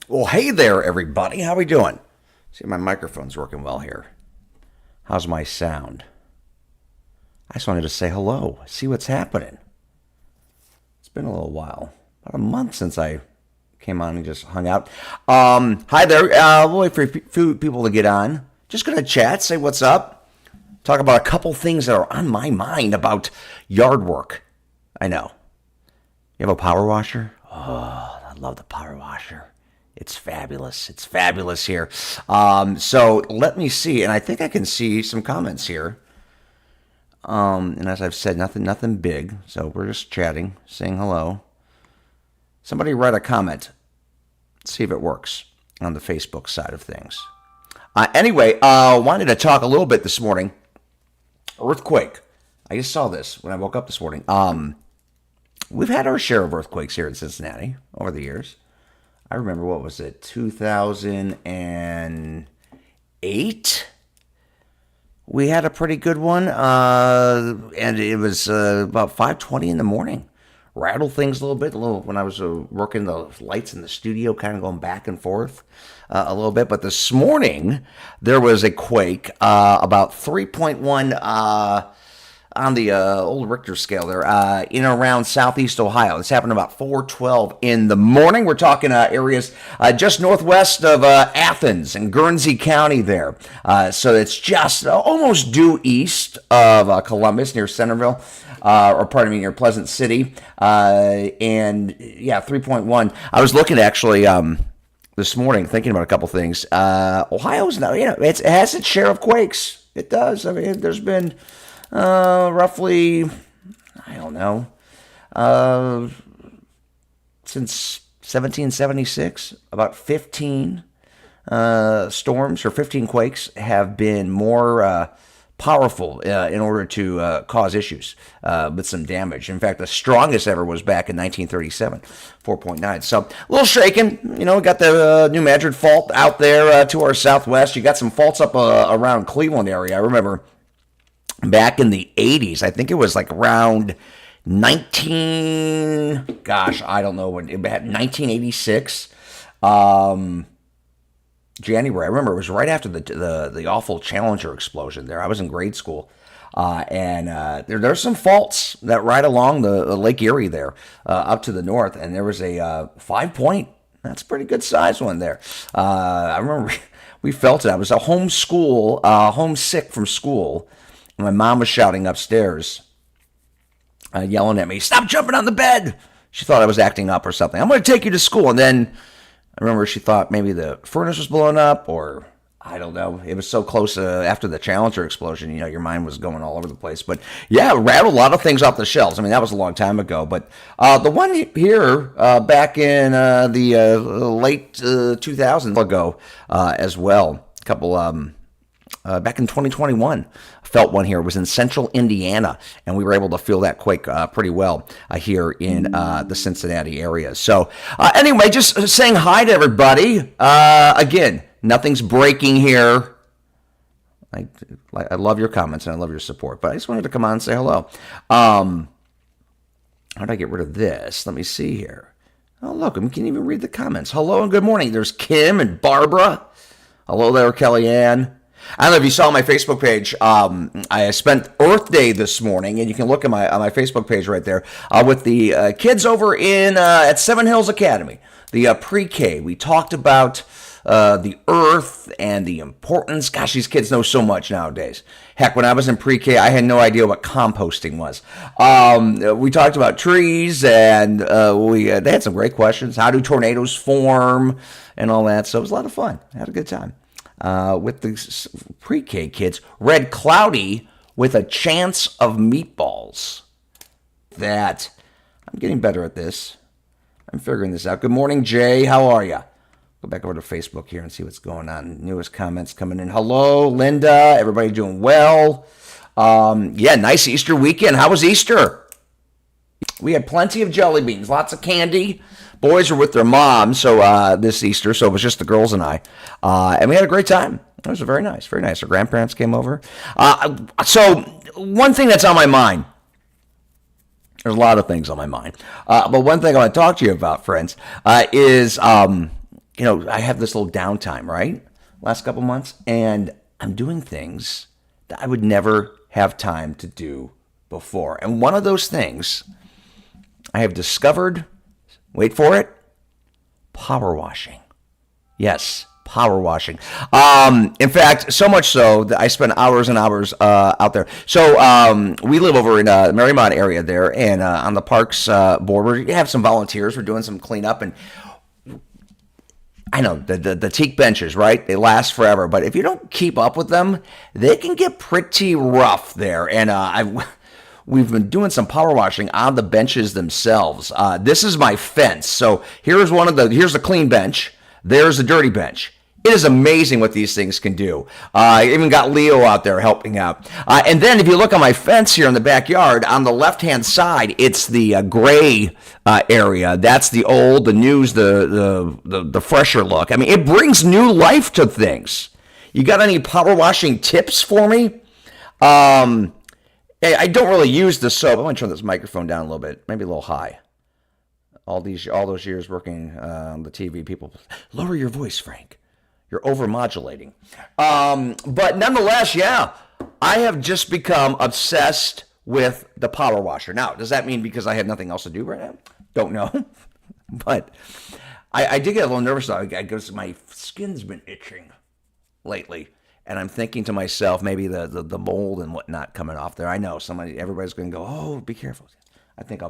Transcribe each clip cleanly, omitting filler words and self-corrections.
Well, hey there, everybody. How we doing? See, my microphone's working well here. How's my sound? I just wanted to say hello, see what's happening. It's been a little while, about a month since I came on and just hung out. Hi there. We'll wait for a few people to get on. Just gonna chat, say what's up, talk about a couple things that are on my mind about yard work. I know. You have a power washer? Oh, I love the power washer. It's fabulous. It's fabulous here. So let me see, and I think I can see some comments here. And as I've said, nothing big. So we're just chatting, saying hello. Somebody write a comment. See if it works on the Facebook side of things. Anyway, wanted to talk a little bit this morning. Earthquake. I just saw this when I woke up this morning. We've had our share of earthquakes here in Cincinnati over the years. I remember, what was it, 2008? We had a pretty good one, and it was about 5:20 in the morning. Rattled things a little when I was working the lights in the studio, kind of going back and forth a little bit. But this morning, there was a quake, about 3.1 on the old Richter scale there, in and around southeast Ohio. This happened about 4:12 in the morning. We're talking areas just northwest of Athens and Guernsey County there. So it's just almost due east of Columbus, near Centerville, near Pleasant City. And yeah, 3.1. I was looking actually this morning, thinking about a couple things. Ohio's now, it has its share of quakes. It does. I mean, there's been roughly, I don't know, since 1776, about 15 storms or 15 quakes have been more powerful in order to cause issues with some damage. In fact, the strongest ever was back in 1937, 4.9. So a little shaken. We got the New Madrid Fault out there to our southwest. You got some faults up around Cleveland area. I remember back in the 80s, I think it was like around 1986, January. I remember it was right after the awful Challenger explosion there. I was in grade school. And there's some faults that ride along the Lake Erie there, up to the north. And there was a 5-point, that's a pretty good size one there. I remember we felt it. I was homesick from school. My mom was shouting upstairs, yelling at me, "Stop jumping on the bed!" She thought I was acting up or something. "I'm going to take you to school." And then I remember she thought maybe the furnace was blowing up, or I don't know. It was so close after the Challenger explosion, your mind was going all over the place. But yeah, it rattled a lot of things off the shelves. I mean, that was a long time ago. But the one here back in the late 2000s ago as well, a couple back in 2021. Felt one here. It was in central Indiana, and we were able to feel that quake pretty well here in the Cincinnati area. So anyway, just saying hi to everybody. Again, nothing's breaking here. I love your comments and I love your support, but I just wanted to come on and say hello. How did I get rid of this? Let me see here. Oh, look, we can even read the comments. Hello and good morning. There's Kim and Barbara. Hello there, Kellyanne. I don't know if you saw my Facebook page. I spent Earth Day this morning, and you can look at my Facebook page right there with the kids over at Seven Hills Academy, the pre-K. We talked about the earth and the importance. Gosh, these kids know so much nowadays. Heck, when I was in pre-K, I had no idea what composting was. We talked about trees, and they had some great questions. How do tornadoes form and all that? So it was a lot of fun. I had a good time. with the pre-K kids. Red cloudy with a chance of meatballs. That, I'm getting better at this. I'm figuring this out. Good morning, Jay. How are you? Go back over to Facebook here and see what's going on. Newest comments coming in. Hello, Linda. Everybody doing well? Yeah, nice Easter weekend. How was Easter? We had plenty of jelly beans, lots of candy. Boys were with their moms this Easter, so it was just the girls and I. And we had a great time. It was very nice, very nice. Our grandparents came over. So one thing that's on my mind, there's a lot of things on my mind, but one thing I want to talk to you about, friends, is, I have this little downtime, right? Last couple months, and I'm doing things that I would never have time to do before. And one of those things I have discovered, wait for it, power washing. Yes, power washing. In fact, so much so that I spend hours and hours out there. So we live over in the Marymount area there, and on the parks board, we have some volunteers. We're doing some cleanup, and I know the teak benches, right? They last forever, but if you don't keep up with them, they can get pretty rough there. And we've been doing some power washing on the benches themselves. This is my fence. So here's the clean bench. There's the dirty bench. It is amazing what these things can do. I even got Leo out there helping out. And then if you look on my fence here in the backyard, on the left-hand side, it's the gray area. That's the old, the news, the fresher look. I mean, it brings new life to things. You got any power washing tips for me? I don't really use the soap. I'm going to turn this microphone down a little bit, maybe a little high. All those years working on the TV, people, lower your voice, Frank. You're overmodulating. But nonetheless, yeah, I have just become obsessed with the power washer. Now, does that mean because I have nothing else to do right now? Don't know. But I did get a little nervous. Because my skin's been itching lately. And I'm thinking to myself, maybe the mold and whatnot coming off there. I know everybody's going to go, oh, be careful. I think I'll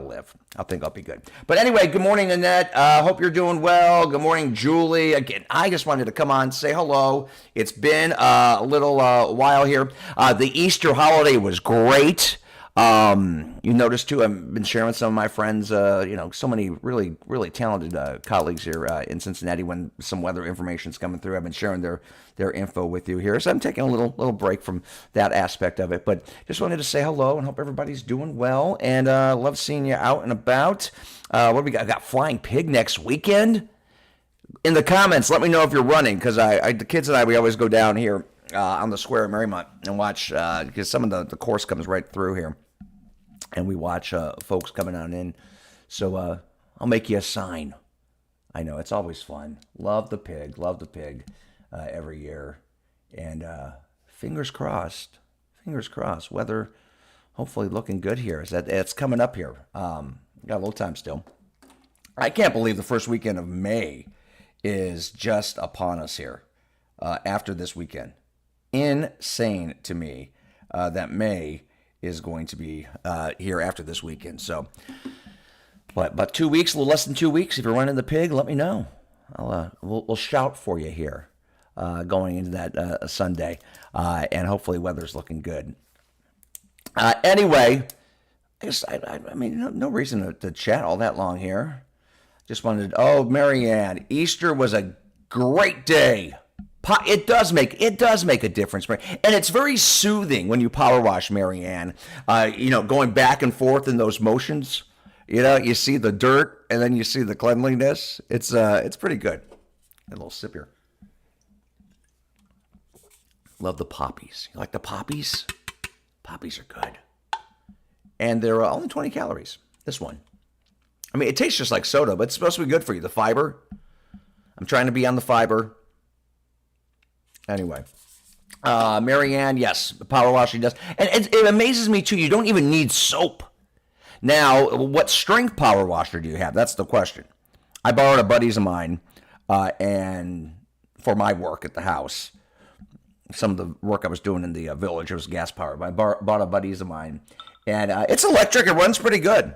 live. I think I'll be good. But anyway, good morning, Annette. Hope you're doing well. Good morning, Julie. Again, I just wanted to come on, say hello. It's been a little while here. The Easter holiday was great. You notice too, I've been sharing with some of my friends, so many really, really talented colleagues here in Cincinnati. When some weather information's coming through, I've been sharing their info with you here. So I'm taking a little break from that aspect of it, but just wanted to say hello and hope everybody's doing well. And love seeing you out and about. What do we got? I got Flying Pig next weekend. In the comments, let me know if you're running, because the kids and I, we always go down here on the square at Marymount and watch, because some of the course comes right through here. And we watch folks coming on in. So I'll make you a sign. I know, it's always fun. Love the pig every year. And fingers crossed. Weather hopefully looking good here. It's coming up here. Got a little time still. I can't believe the first weekend of May is just upon us here after this weekend. Insane to me that May is going to be here after this weekend. So, but 2 weeks, a little less than 2 weeks. If you're running the pig, let me know. We'll shout for you here going into that Sunday, and hopefully weather's looking good. Anyway, I mean, no reason to chat all that long here. Just wanted to, Marianne, Easter was a great day. It does make a difference, and it's very soothing when you power wash, Marianne. Going back and forth in those motions. You see the dirt, and then you see the cleanliness. It's pretty good. A little sip here. Love the poppies. You like the poppies? Poppies are good, and they're only 20 calories. This one. I mean, it tastes just like soda, but it's supposed to be good for you. The fiber. I'm trying to be on the fiber. Anyway, Marianne, yes, the power washing does. And it amazes me, too, you don't even need soap. Now, what strength power washer do you have? That's the question. I borrowed a buddy's of mine, and for my work at the house, some of the work I was doing in the village, it was gas powered, but I bought a buddy's of mine. And it's electric. It runs pretty good.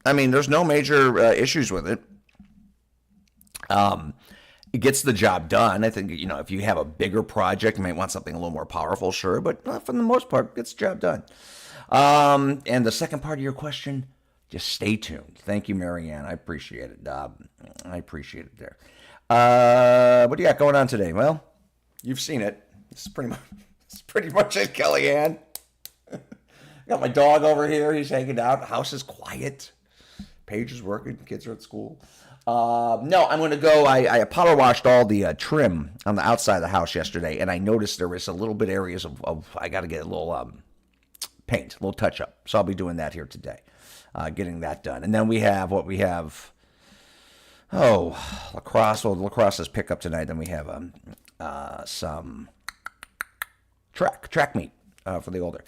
I mean, there's no major issues with it. It gets the job done. I think, if you have a bigger project, you might want something a little more powerful, sure, but for the most part, it gets the job done. And the second part of your question, just stay tuned. Thank you, Marianne. I appreciate it. I appreciate it there. What do you got going on today? Well, you've seen it. It's pretty much it, Kellyanne. Got my dog over here. He's hanging out. The house is quiet. Paige is working. Kids are at school. No, I'm going to go. I power washed all the trim on the outside of the house yesterday, and I noticed there was a little bit areas of I got to get a little paint, a little touch up. So I'll be doing that here today, getting that done. And then we have lacrosse. Well, lacrosse is pick up tonight. Then we have some track meet. For the older.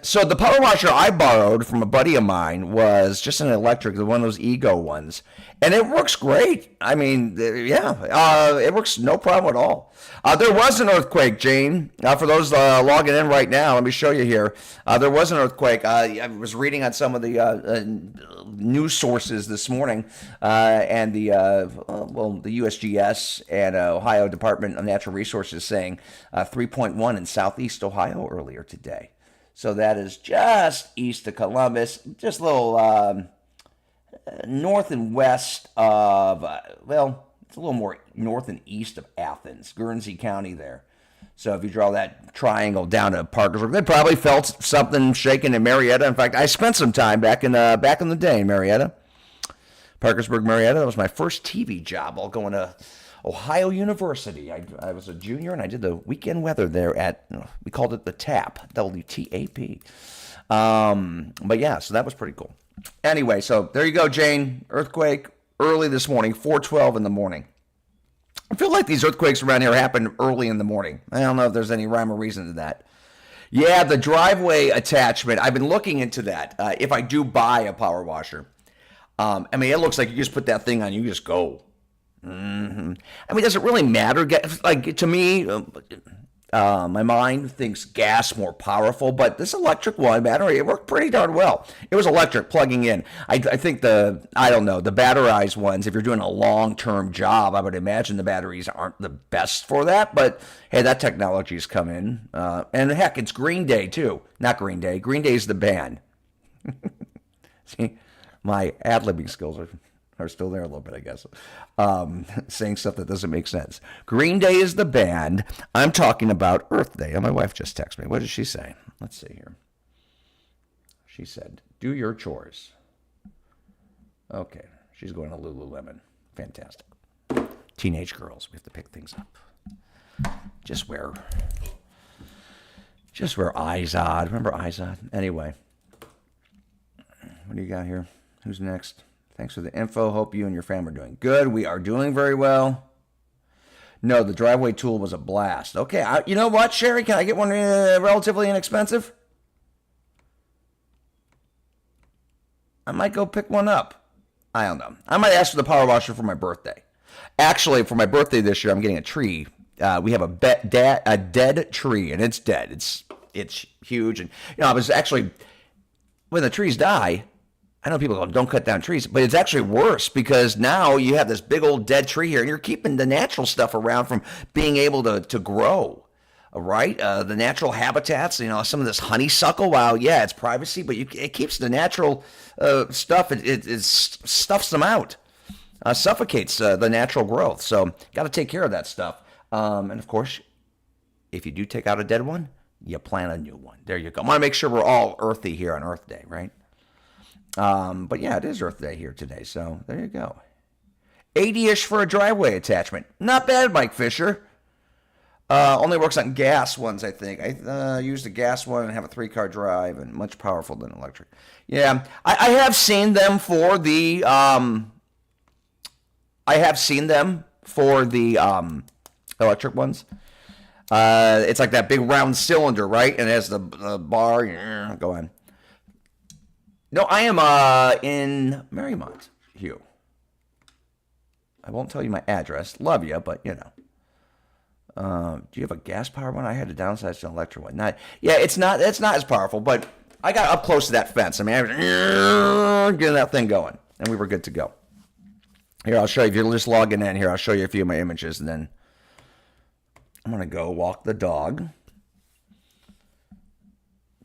So the power washer I borrowed from a buddy of mine was just an electric, one of those Ego ones. And it works great. I mean, it works no problem at all. There was an earthquake, Jane. For those logging in right now, let me show you here. There was an earthquake. I was reading on some of the news sources this morning, and the USGS and Ohio Department of Natural Resources saying 3.1 in southeast Ohio earlier today. So that is just east of Columbus, just a little north and west of, it's a little more north and east of Athens, Guernsey County there. So if you draw that triangle down to Parkersburg, they probably felt something shaking in Marietta. In fact, I spent some time back in the day in Marietta, Parkersburg, Marietta. That was my first TV job while going to Ohio University. I was a junior, and I did the weekend weather there at, we called it the TAP, WTAP. But yeah, so that was pretty cool. Anyway, so there you go, Jane. Earthquake early this morning, 4:12 in the morning. I feel like these earthquakes around here happen early in the morning. I don't know if there's any rhyme or reason to that. Yeah, the driveway attachment, I've been looking into that. If I do buy a power washer, it looks like you just put that thing on, you just go. Mm-hmm. Does it really matter? Like, to me, my mind thinks gas more powerful, but this electric one, battery, it worked pretty darn well. It was electric plugging in. I think the batterized ones, if you're doing a long-term job, I would imagine the batteries aren't the best for that, but hey, that technology's come in. And heck, it's Green Day too. Not Green Day. Green Day's the band. See, my ad-libbing skills are still there a little bit, I guess. Saying stuff that doesn't make sense. Green Day is the band. I'm talking about Earth Day. And my wife just texted me. What did she say? Let's see here. She said, do your chores. Okay. She's going to Lululemon. Fantastic. Teenage girls. We have to pick things up. Just wear Izod. Remember Izod? Anyway. What do you got here? Who's next? Thanks for the info. Hope you and your family are doing good. We are doing very well. No, the driveway tool was a blast. Okay, you know what, Sherry? Can I get one relatively inexpensive? I might go pick one up. I don't know. I might ask for the power washer for my birthday. Actually, for my birthday this year, I'm getting a tree. We have a dead tree, and it's dead. It's huge. And I was actually, when the trees die, I know people go, don't cut down trees, but it's actually worse because now you have this big old dead tree here and you're keeping the natural stuff around from being able to grow, right? The natural habitats, some of this honeysuckle, wow, yeah, it's privacy, but it keeps the natural stuff, it stuffs them out, suffocates the natural growth. So got to take care of that stuff. And of course, if you do take out a dead one, you plant a new one. There you go. I want to make sure we're all earthy here on Earth Day, right? But yeah, it is Earth Day here today, so there you go. 80-ish for a driveway attachment. Not bad, Mike Fisher. Only works on gas ones, I think. I used a gas one and have a 3-car drive, and much powerful than electric. Yeah, I have seen them for the electric ones. It's like that big round cylinder, right? And it has the bar. Go on. No, I am in Marymount, Hugh. I won't tell you my address. Love you, but do you have a gas powered one? I had to downsize to an electric one. It's not as powerful, but I got up close to that fence. I was getting that thing going, and we were good to go. Here, I'll show you. If you're just logging in here, I'll show you a few of my images, and then I'm going to go walk the dog.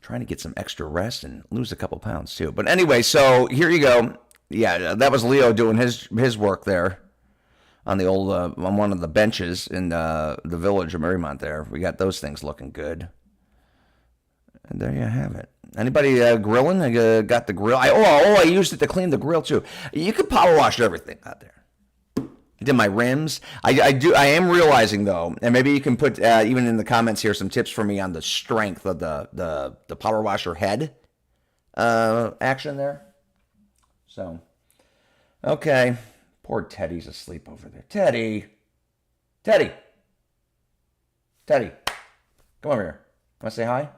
Trying to get some extra rest and lose a couple pounds, too. But anyway, so here you go. Yeah, that was Leo doing his work there on the old on one of the benches in the village of Marymount there. We got those things looking good. And there you have it. Anybody grilling? I got the grill. I used it to clean the grill too. You could power wash everything out there. I did my rims. I am realizing though, and maybe you can put even in the comments here some tips for me on the strength of the power washer head action there. So, okay. Poor Teddy's asleep over there. Teddy. Come over here. Want to say hi?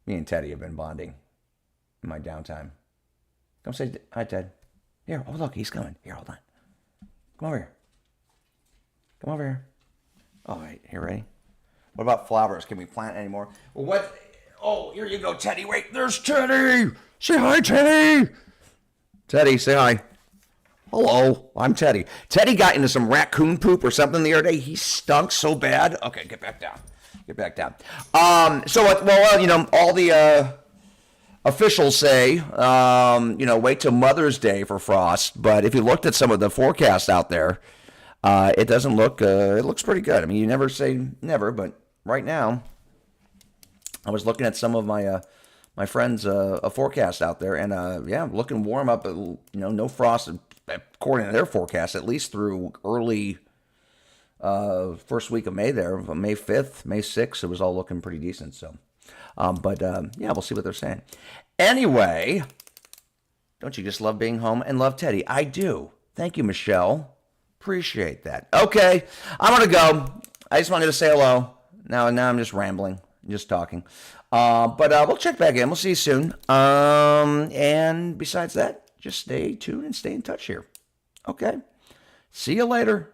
Me and Teddy have been bonding in my downtime. Come say hi, Ted. Here, oh look, he's coming. Here, hold on. Come over here. All right, here, ready? What about flowers? Can we plant any more? Well, what? Oh, here you go, Teddy. Wait, there's Teddy. Say hi, Teddy. Teddy, say hi. Hello, I'm Teddy. Teddy got into some raccoon poop or something the other day. He stunk so bad. Okay, get back down. So, all the officials say, wait till Mother's Day for frost. But if you looked at some of the forecasts out there, it doesn't look, it looks pretty good. I mean, you never say never, but right now, I was looking at some of my friends' forecast out there, and looking warm up. No frost according to their forecast, at least through early first week of May. There, May 5th, May 6th, it was all looking pretty decent. So, we'll see what they're saying. Anyway, don't you just love being home and love Teddy? I do. Thank you, Michelle. Appreciate that. Okay, I'm gonna go. I just wanted to say hello. Now I'm just rambling, just talking. But we'll check back in. We'll see you soon. And besides that, just stay tuned and stay in touch here. Okay. See you later.